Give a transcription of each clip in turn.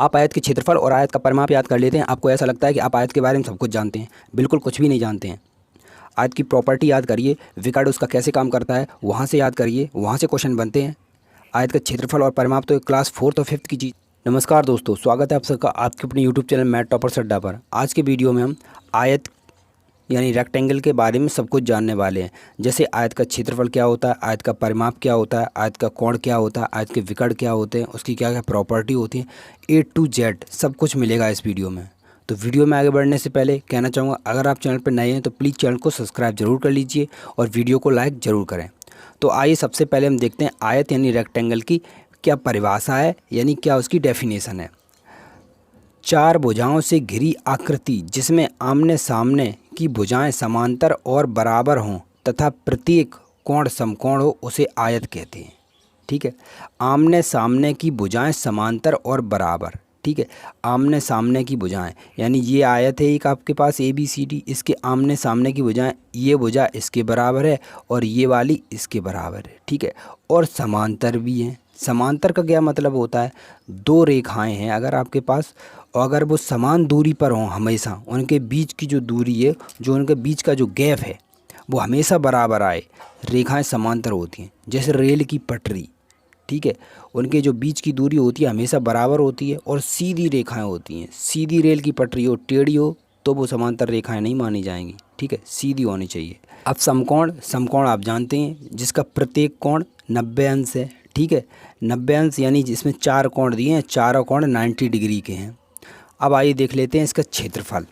आप आयत के क्षेत्रफल और आयत का परिमाप याद कर लेते हैं, आपको ऐसा लगता है कि आप आयत के बारे में सब कुछ जानते हैं। बिल्कुल कुछ भी नहीं जानते हैं। आयत की प्रॉपर्टी याद करिए, विकर्ण उसका कैसे काम करता है वहाँ से याद करिए, वहाँ से क्वेश्चन बनते हैं। आयत का क्षेत्रफल और परिमाप तो क्लास 4th और 5th की चीज़। नमस्कार दोस्तों, स्वागत है आप सबका आपके अपने यूट्यूब चैनल मैथ टॉपर्स अड्डा पर। आज के वीडियो में हम आयत यानी रेक्टेंगल के बारे में सब कुछ जानने वाले हैं। जैसे आयत का क्षेत्रफल क्या होता है, आयत का परिमाप क्या होता है, आयत का कोण क्या होता है, आयत के विकर्ण क्या होते हैं, उसकी क्या क्या प्रॉपर्टी होती है, A to Z सब कुछ मिलेगा इस वीडियो में। तो वीडियो में आगे बढ़ने से पहले कहना चाहूँगा, अगर आप चैनल पर नए हैं तो प्लीज़ चैनल को सब्सक्राइब जरूर कर लीजिए और वीडियो को लाइक ज़रूर करें। तो आइए सबसे पहले हम देखते हैं आयत यानी रेक्टेंगल की क्या परिभाषा है, यानी क्या उसकी डेफिनेशन है। चार भुजाओं से घिरी आकृति जिसमें आमने सामने की भुजाएं समांतर और बराबर हों तथा प्रत्येक कोण समकोण हो उसे आयत कहते हैं। ठीक है, आमने सामने की भुजाएं समांतर और बराबर। ठीक है, आमने सामने की भुजाएं यानी ये आयत है एक आपके पास ABCD, इसके आमने सामने की भुजाएं, ये भुजा इसके बराबर है और ये वाली इसके बराबर है। ठीक है, और समांतर भी हैं। समांतर का क्या मतलब होता है, दो रेखाएं हैं अगर आपके पास, और अगर वो समान दूरी पर हों हमेशा, उनके बीच की जो दूरी है, जो उनके बीच का जो गैप है वो हमेशा बराबर आए, रेखाएं समांतर होती हैं। जैसे रेल की पटरी, ठीक है, उनके जो बीच की दूरी होती है हमेशा बराबर होती है और सीधी रेखाएं होती हैं। सीधी रेल की पटरी हो, टेढ़ी हो तो वो समांतर रेखाएं नहीं मानी जाएंगी। ठीक है, सीधी होनी चाहिए। अब समकोण, समकोण आप जानते हैं जिसका प्रत्येक कोण 90 अंश है। ठीक है, 90 अंश यानी जिसमें चार कोण दिए हैं, चारों कोण 90 डिग्री के हैं। अब आइए देख लेते हैं इसका क्षेत्रफल।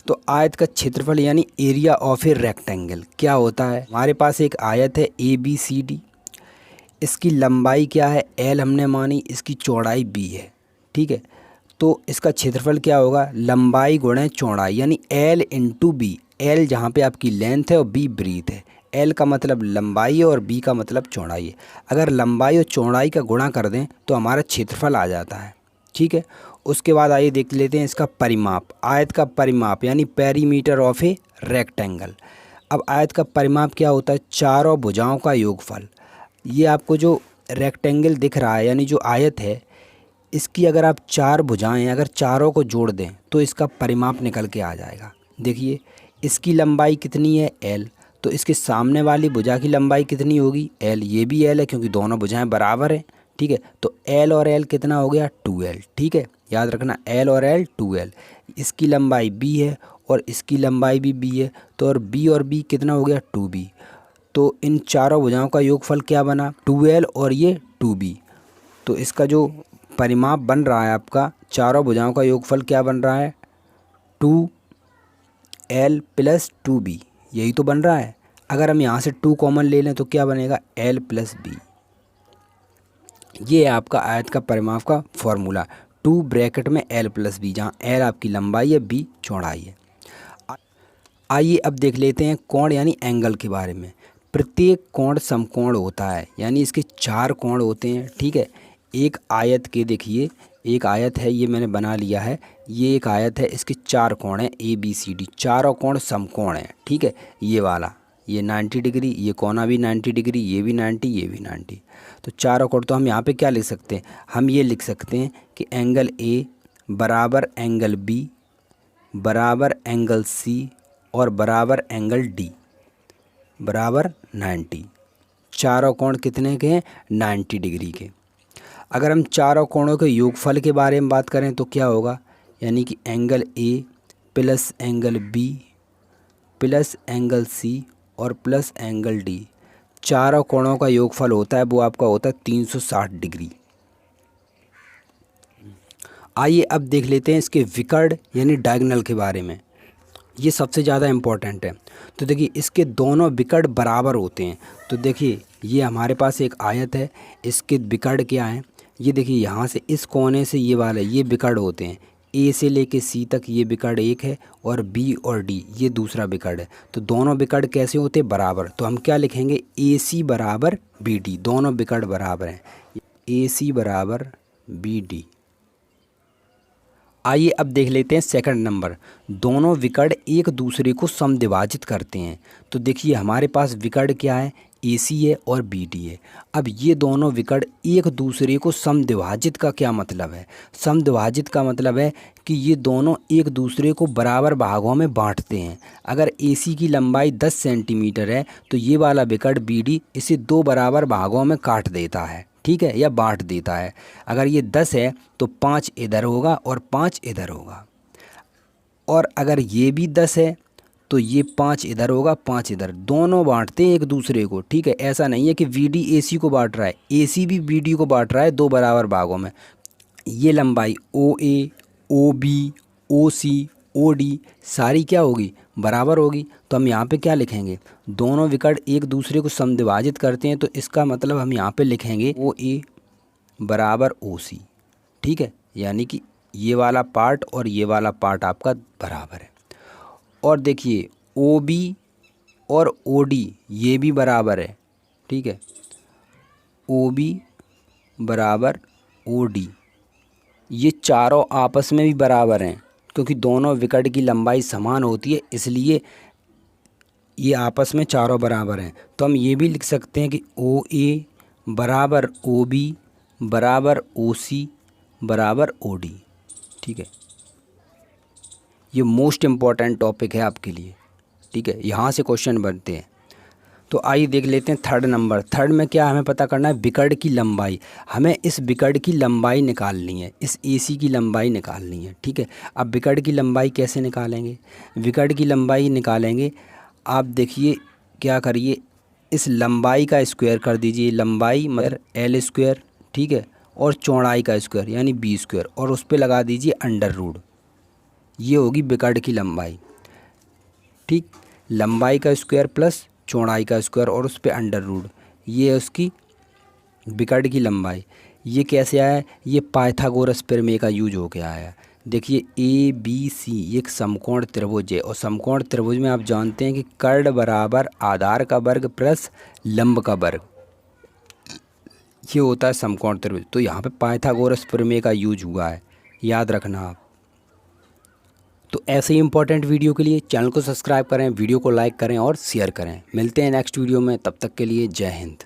तो आयत का क्षेत्रफल यानी एरिया ऑफ ए रेक्टेंगल क्या होता है। हमारे पास एक आयत है ABCD, इसकी लंबाई क्या है L हमने मानी, इसकी चौड़ाई B है। ठीक है, तो इसका क्षेत्रफल क्या होगा, लंबाई गुणे चौड़ाई यानी L इंटू B। L जहाँ पे आपकी लेंथ है और B ब्रीथ है। L का मतलब लंबाई है और B का मतलब चौड़ाई है। अगर लंबाई और चौड़ाई का गुणा कर दें तो हमारा क्षेत्रफल आ जाता है। ठीक है, उसके बाद आइए देख लेते हैं इसका परिमाप। आयत का परिमाप यानी पेरीमीटर ऑफ ए रेक्टेंगल। अब आयत का परिमाप क्या होता है, चारों भुजाओं का योगफल। ये आपको जो रेक्टेंगल दिख रहा है यानी जो आयत है, इसकी अगर आप चार भुजाएं अगर चारों को जोड़ दें तो इसका परिमाप निकल के आ जाएगा। देखिए इसकी लंबाई कितनी है L, तो इसके सामने वाली भुजा की लंबाई कितनी होगी L, ये भी L है क्योंकि दोनों भुजाएं बराबर हैं। ठीक है, तो L और L कितना हो गया 2L। ठीक है, याद रखना L और L 2L। इसकी लंबाई B है और इसकी लंबाई भी B है, तो और B कितना हो गया 2B। तो इन चारों भुजाओं का योगफल क्या बना 2L और ये 2B। तो इसका जो परिमाप बन रहा है आपका, चारों भुजाओं का योगफल क्या बन रहा है 2L प्लस 2B, यही तो बन रहा है। अगर हम यहाँ से 2 कॉमन ले लें तो क्या बनेगा L प्लस B। ये है आपका आयत का परिमाप का फॉर्मूला, 2 ब्रैकेट में L प्लस B, जहाँ L आपकी लंबाई है, B चौड़ाई है। आइए अब देख लेते हैं कोण यानी एंगल के बारे में। प्रत्येक कोण समकोण होता है यानी इसके चार कोण होते हैं। ठीक है, एक आयत के देखिए, एक आयत है ये मैंने बना लिया है, ये एक आयत है, इसके चार कोण हैं ABCD, चारों कोण समकोण हैं। ठीक है, ये वाला ये 90 डिग्री, ये कोना भी 90 डिग्री, ये भी 90, ये भी 90। तो चारों कोण, तो हम यहाँ पे क्या लिख सकते हैं, हम ये लिख सकते हैं कि एंगल A बराबर एंगल B बराबर एंगल C और बराबर एंगल D बराबर 90। चारों कोण कितने के हैं 90 डिग्री के। अगर हम चारों कोणों के योगफल के बारे में बात करें तो क्या होगा, यानी कि angle A plus angle B plus angle C और प्लस एंगल D, चारों कोणों का योगफल होता है वो आपका होता है 360 डिग्री। आइए अब देख लेते हैं इसके विकर्ण यानी डायगोनल के बारे में। ये सबसे ज़्यादा इम्पोर्टेंट है। तो देखिए इसके दोनों विकर्ण बराबर होते हैं। तो देखिए ये हमारे पास एक आयत है, इसके विकर्ण क्या हैं, ये देखिए यहाँ से इस कोने से ये वाले ये विकर्ण होते हैं। A से लेके C तक ये विकर्ण एक है और B और D ये दूसरा विकर्ण है। तो दोनों विकर्ण कैसे होते हैं बराबर, तो हम क्या लिखेंगे AC बराबर BD, दोनों विकर्ण बराबर हैं, AC बराबर BD। आइए अब देख लेते हैं सेकंड नंबर, दोनों विकर्ण एक दूसरे को समद्विभाजित करते हैं। तो देखिए हमारे पास विकर्ण क्या है, AC है और BD है। अब ये दोनों विकर्ण एक दूसरे को समद्विभाजित का क्या मतलब है? समद्विभाजित का मतलब है कि ये दोनों एक दूसरे को बराबर भागों में बांटते हैं। अगर AC की लंबाई 10 सेंटीमीटर है तो ये वाला विकर्ण BD इसे 2 बराबर भागों में काट देता है, ठीक है, या बांट देता है। अगर ये 10 है तो 5 इधर होगा और 5 इधर होगा। और अगर ये भी 10 है तो ये 5 इधर होगा, 5 इधर, दोनों बांटते हैं एक दूसरे को, ठीक है। ऐसा नहीं है कि BD AC को बांट रहा है, AC भी BD को बांट रहा है 2 बराबर भागों में। ये लंबाई OA, OB, OC, OD सारी क्या होगी? बराबर होगी। तो हम यहाँ पे क्या लिखेंगे? दोनों विकर्ण एक दूसरे को समद्विभाजित करते हैं, तो इसका मतलब हम यहाँ पे लिखेंगे OA बराबर OC, ठीक है। यानी कि ये वाला पार्ट और ये वाला पार्ट आपका बराबर है। और देखिए OB और OD ये भी बराबर है, ठीक है। OB बराबर OD ये चारों आपस में भी बराबर हैं, क्योंकि दोनों विकर्ण की लंबाई समान होती है, इसलिए ये आपस में चारों बराबर हैं। तो हम ये भी लिख सकते हैं कि OA बराबर OB बराबर OC बराबर OD, ठीक है। ये मोस्ट इम्पॉर्टेंट टॉपिक है आपके लिए, ठीक है। यहाँ से क्वेश्चन बनते हैं। तो आइए देख लेते हैं थर्ड नंबर। थर्ड में क्या हमें पता करना है? विकर्ण की लंबाई। हमें इस विकर्ण की लंबाई निकालनी है, इस AC की लंबाई निकालनी है, ठीक है। अब विकर्ण की लंबाई कैसे निकालेंगे? विकर्ण की लंबाई निकालेंगे, आप देखिए क्या करिए, इस लंबाई का स्क्वायर कर दीजिए, लंबाई मतलब L स्क्वायर, ठीक है, और चौड़ाई का स्क्वायर यानी B स्क्वायर, और उस पर लगा दीजिए अंडर रूट। ये होगी विकर्ण की लंबाई, ठीक। लंबाई का स्क्वायर प्लस चौड़ाई का स्क्वायर और उस पर अंडर रूट, ये है उसकी विकर्ण की लंबाई। ये कैसे आया? ये पाइथागोरस प्रमेय का यूज हो के आया। देखिए ABC एक समकोण त्रिभुज है, और समकोण त्रिभुज में आप जानते हैं कि कर्ण बराबर आधार का वर्ग प्लस लंब का वर्ग, ये होता है समकोण त्रिभुज। तो यहाँ पे पाइथागोरस प्रमेय का यूज हुआ है, याद रखना आप। तो ऐसे ही इंपॉर्टेंट वीडियो के लिए चैनल को सब्सक्राइब करें, वीडियो को लाइक करें और शेयर करें। मिलते हैं नेक्स्ट वीडियो में, तब तक के लिए जय हिंद।